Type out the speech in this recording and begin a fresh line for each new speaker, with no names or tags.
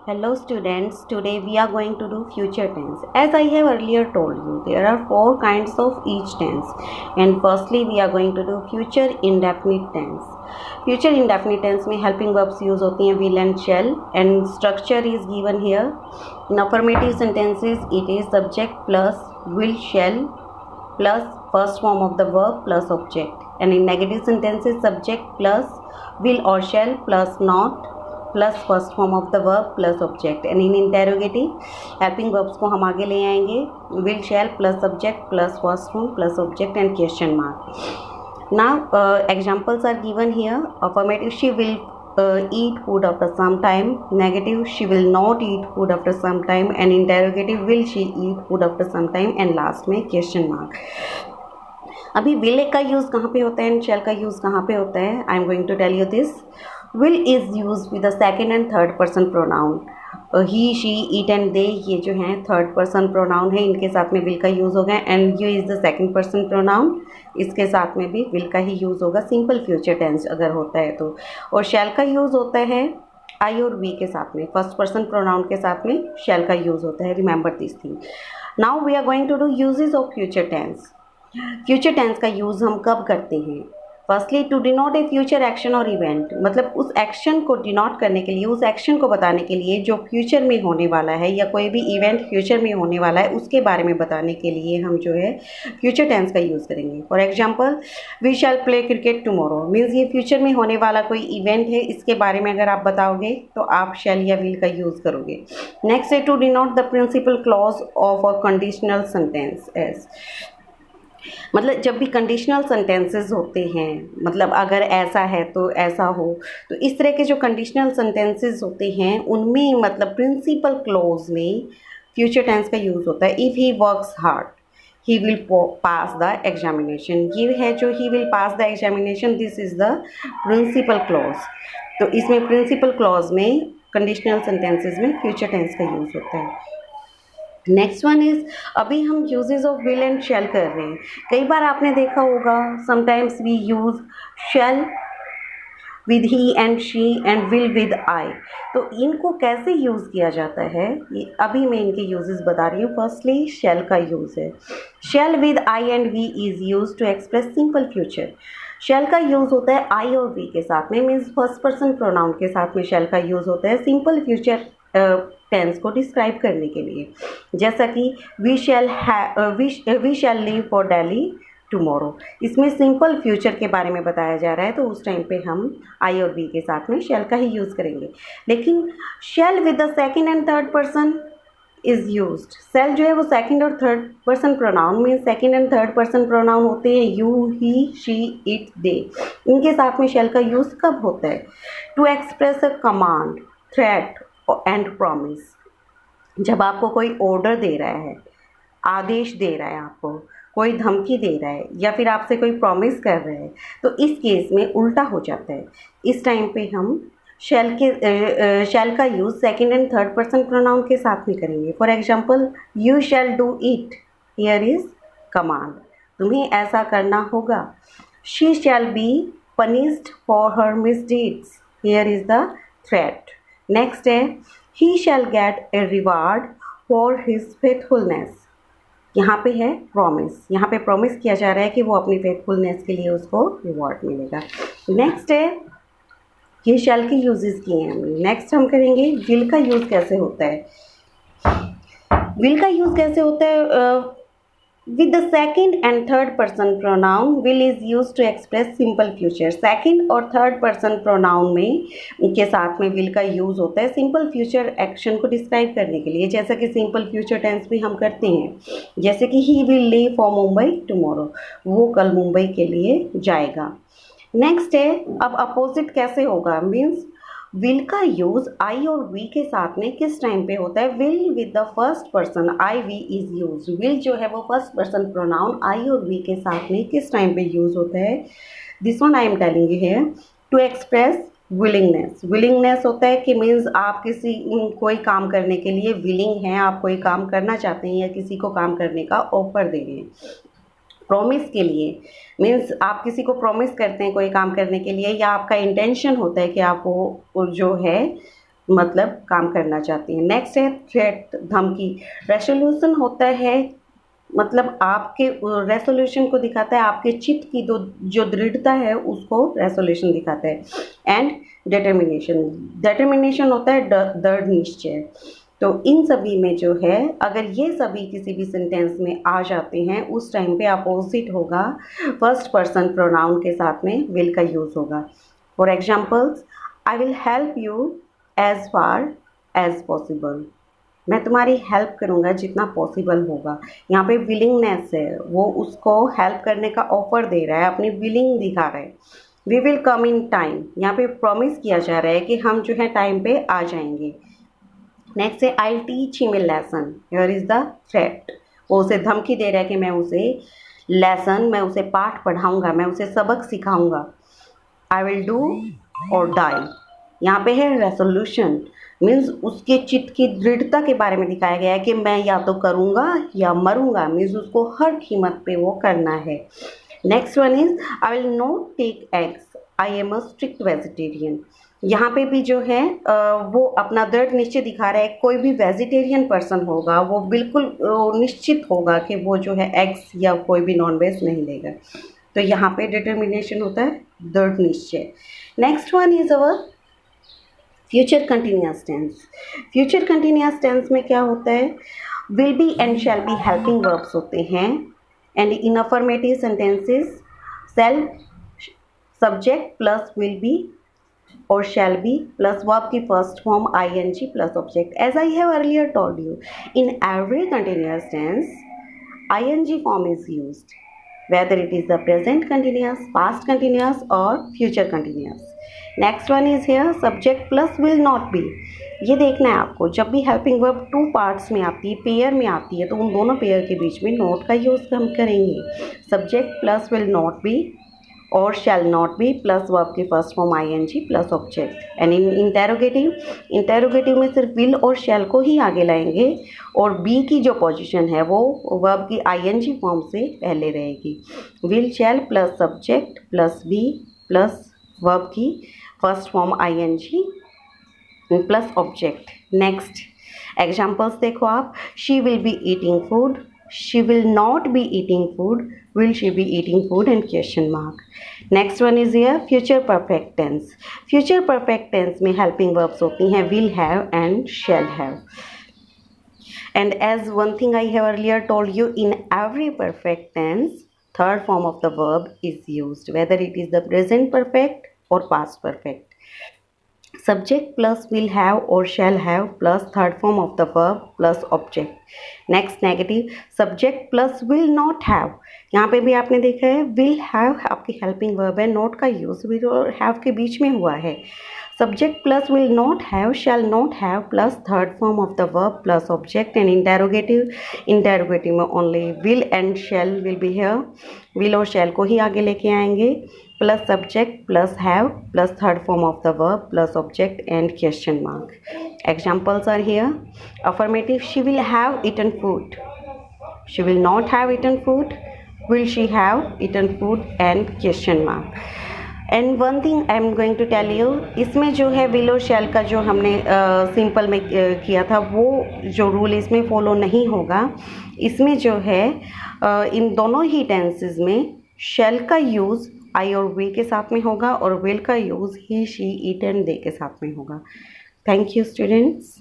Hello students, today we are going to do future tense. As I have earlier told you, there are four kinds of each tense. And firstly, we are going to do future indefinite tense. Future indefinite tense में helping verbs use होती हैं will and shall, and structure is given here. In affirmative sentences, it is subject plus will, shall plus first form of the verb plus object. And in negative sentences, subject plus will or shall plus not plus first form of the verb plus object. And in interrogative helping verbs को हम आगे ले आएंगे. Will, shall plus subject plus first form plus object and question mark. Now examples are given here. Affirmative, she will eat food after some time. Negative, she will not eat food after some time. And interrogative, will she eat food after some time. And last में question mark. अभी will का use कहाँ पे होता है and shall का use कहाँ पे होता है? I am going to tell you this. Will is use with the second and third person pronoun. He, she, it and they, ये जो हैं थर्ड पर्सन प्रोनाउन है, इनके साथ में विल का यूज़ होगा. And you is the second person pronoun, इसके साथ में भी विल का ही यूज़ होगा सिंपल फ्यूचर टेंस अगर होता है तो. और शैल का यूज़ होता है आई और वी के साथ में. फर्स्ट पर्सन प्रोनाउन के साथ में शैल का यूज़ होता है. Remember this thing. Now we are going to do usages of future tense. Future tense का यूज़ हम कब करते हैं? Firstly, to denote a future action और इवेंट, मतलब उस एक्शन को डिनोट करने के लिए, उस एक्शन को बताने के लिए जो फ्यूचर में होने वाला है, या कोई भी इवेंट फ्यूचर में होने वाला है उसके बारे में बताने के लिए हम जो है फ्यूचर टेंस का यूज़ करेंगे. For example, we shall play cricket tomorrow means ये फ्यूचर में होने वाला कोई इवेंट है, इसके बारे में अगर आप बताओगे तो आप शैल या विल का यूज़ करोगे. नेक्स्ट है to denote the principal clause of a conditional sentence. As मतलब जब भी कंडीशनल सेंटेंसेस होते हैं, मतलब अगर ऐसा है तो ऐसा हो, तो इस तरह के जो कंडीशनल सेंटेंसेस होते हैं उनमें मतलब प्रिंसिपल क्लॉज में फ्यूचर टेंस का यूज़ होता है. If he works hard he will pass the examination. ये है जो he will pass the examination, this is the principal clause. तो इसमें प्रिंसिपल क्लॉज में कंडीशनल सेंटेंसेस में फ्यूचर टेंस का यूज़ होता है. नेक्स्ट वन इज़, अभी हम usages of will and shall कर रहे हैं. कई बार आपने देखा होगा sometimes we use shell with he and she and will with I. तो इनको कैसे यूज़ किया जाता है, ये अभी मैं इनके यूजेस बता रही हूँ. फर्स्टली, शैल का यूज़ है. Shall with I and we is use to express simple future. Shall का यूज़ होता है आई और वी के साथ में, मीन्स फर्स्ट पर्सन प्रोनाउन के साथ में शैल का यूज़ होता है सिंपल फ्यूचर टेंस को डिस्क्राइब करने के लिए. जैसा कि we shall leave for Delhi tomorrow, इसमें सिंपल फ्यूचर के बारे में बताया जा रहा है, तो उस टाइम पे हम आई और वी के साथ में शैल का ही यूज़ करेंगे. लेकिन shall with the second and third person is used. Shall जो है वो सेकेंड और थर्ड पर्सन प्रोनाउन में, second and third person pronoun होते हैं you, he, she, it, they. इनके साथ में शैल का यूज़ कब होता है? To express a command, threat and promise. जब आपको कोई ऑर्डर दे रहा है, आदेश दे रहा है, आपको कोई धमकी दे रहा है, या फिर आपसे कोई प्रॉमिस कर रहा है, तो इस केस में उल्टा हो जाता है. इस टाइम पे हम शैल का use second and third person pronoun के साथ में करेंगे. For example, you shall do it, here is command, तुम्हें ऐसा करना होगा. She shall be punished for her misdeeds, here is the threat. Next है, he shall get a reward for his faithfulness. यहाँ पे है प्रॉमिस, यहाँ पे प्रॉमिस किया जा रहा है कि वो अपनी फेथफुलनेस के लिए उसको रिवॉर्ड मिलेगा. नेक्स्ट है, ये शैल के यूजेस किए हैं हमने. नेक्स्ट हम करेंगे विल का यूज़ कैसे होता है. विल का यूज़ कैसे होता है? With the second and third person pronoun, will is used to express simple future. Second और थर्ड पर्सन प्रोनाउन में के साथ में will का यूज़ होता है सिंपल फ्यूचर एक्शन को डिस्क्राइब करने के लिए, जैसा कि सिंपल फ्यूचर टेंस भी हम करते हैं. जैसे कि he will leave for Mumbai tomorrow, वो कल मुंबई के लिए जाएगा. नेक्स्ट है, अब अपोजिट कैसे होगा, मीन्स विल का यूज़ आई और वी के साथ में किस टाइम पे होता है? Will with the first person I we is use. Will जो है वो फर्स्ट पर्सन प्रोनाउन आई और वी के साथ में किस टाइम पे यूज़ होता है? This one I am telling you here. To express willingness. Willingness होता है कि मीन्स आप कोई काम करने के लिए विलिंग हैं, आप कोई काम करना चाहते हैं या किसी को काम करने का ऑफर दे रहे हैं. प्रॉमिस के लिए मीन्स आप किसी को प्रॉमिस करते हैं कोई काम करने के लिए, या आपका इंटेंशन होता है कि आप वो जो है मतलब काम करना चाहती हैं। नेक्स्ट है थ्रेट, धमकी। रेसोल्यूशन होता है मतलब आपके रेसोल्यूशन को दिखाता है, आपके चित्त की जो दृढ़ता है उसको रेसोल्यूशन दिखाता है। एंड डिटर्मिनेशन, डिटर्मिनेशन होता है दृढ़ निश्चय। तो इन सभी में जो है, अगर ये सभी किसी भी सेंटेंस में आ जाते हैं उस टाइम पे अपोजिट होगा, फर्स्ट पर्सन प्रोनाउन के साथ में विल का यूज़ होगा। For examples, I will help you as far as possible, मैं तुम्हारी हेल्प करूँगा जितना पॉसिबल होगा। यहाँ पे विलिंगनेस है, वो उसको हेल्प करने का ऑफर दे रहा है, अपनी विलिंग दिखा रहा है। We will come in time, यहाँ पे प्रॉमिस किया जा रहा है कि हम जो है टाइम पे आ जाएंगे। नेक्स्ट है I teach him a lesson, here is the threat, वो उसे धमकी दे रहा है कि मैं उसे लेसन, मैं उसे पाठ पढ़ाऊँगा, मैं उसे सबक सिखाऊँगा। आई विल डू और डाई, यहाँ पे है रेसोल्यूशन, मीन्स उसके चित्त की दृढ़ता के बारे में दिखाया गया है कि मैं या तो करूँगा या मरूंगा, मीन्स उसको हर कीमत पे वो करना है। Next one is I will not take eggs, I am a strict vegetarian. यहाँ पे भी जो है वो अपना दृढ़ निश्चय दिखा रहा है। कोई भी वेजिटेरियन पर्सन होगा वो बिल्कुल निश्चित होगा कि वो जो है एग्स या कोई भी नॉन वेज नहीं लेगा। तो यहाँ पे डिटर्मिनेशन होता है दृढ़ निश्चय। Next one is our future continuous tense. Future continuous tense में क्या होता है, will be and shall be helping verbs होते हैं। And in affirmative sentences self subject plus will be और शैल बी प्लस वर्ब की first form ing plus object. As I have earlier told you, in every continuous tense ing form is used, whether it is the present continuous, past continuous or future continuous. Next one is here subject plus will not be। ये देखना है आपको, जब भी helping verb two parts में आती है, pair में आती है, तो उन दोनों पेयर के बीच में नॉट का यूज़ हम करेंगे। Subject plus will not be और shall not be plus verb की first form ing plus object. And in interrogative में सिर्फ विल और शैल को ही आगे लाएंगे और बी की जो पोजीशन है वो वर्ब की ing फॉर्म से पहले रहेगी। Will shall plus subject plus be plus verb की first form ing plus object. Next examples देखो आप, she will be eating food, she will not be eating food, will she be eating food and question mark. Next one is here future perfect tense। future perfect tense में helping verbs होती हैं will have and shall have। and as one thing I have earlier told you, in every perfect tense third form of the verb is used, whether it is the present perfect or past perfect। subject plus will have or shall have plus third form of the verb plus object। next negative, subject plus will not have। यहाँ पे भी आपने देखा है will have आपकी helping verb है, not का use will और have के बीच में हुआ है। subject plus will not have shall not have plus third form of the verb plus object। and interrogative में only will and shall will be here, will और shall को ही आगे लेके आएंगे plus subject plus have plus third form of the verb plus object and question mark. Examples are here, affirmative she will have eaten food, she will not have eaten food, will she have eaten food and question mark. And one thing I am going to tell you, इसमें जो है will और शैल का जो हमने simple में किया था वो जो रूल इसमें फॉलो नहीं होगा। इसमें जो है इन दोनों ही टेंसेस में शैल का यूज़ आई और वी के साथ में होगा और विल का use he she it and दे के साथ में होगा। Thank you students.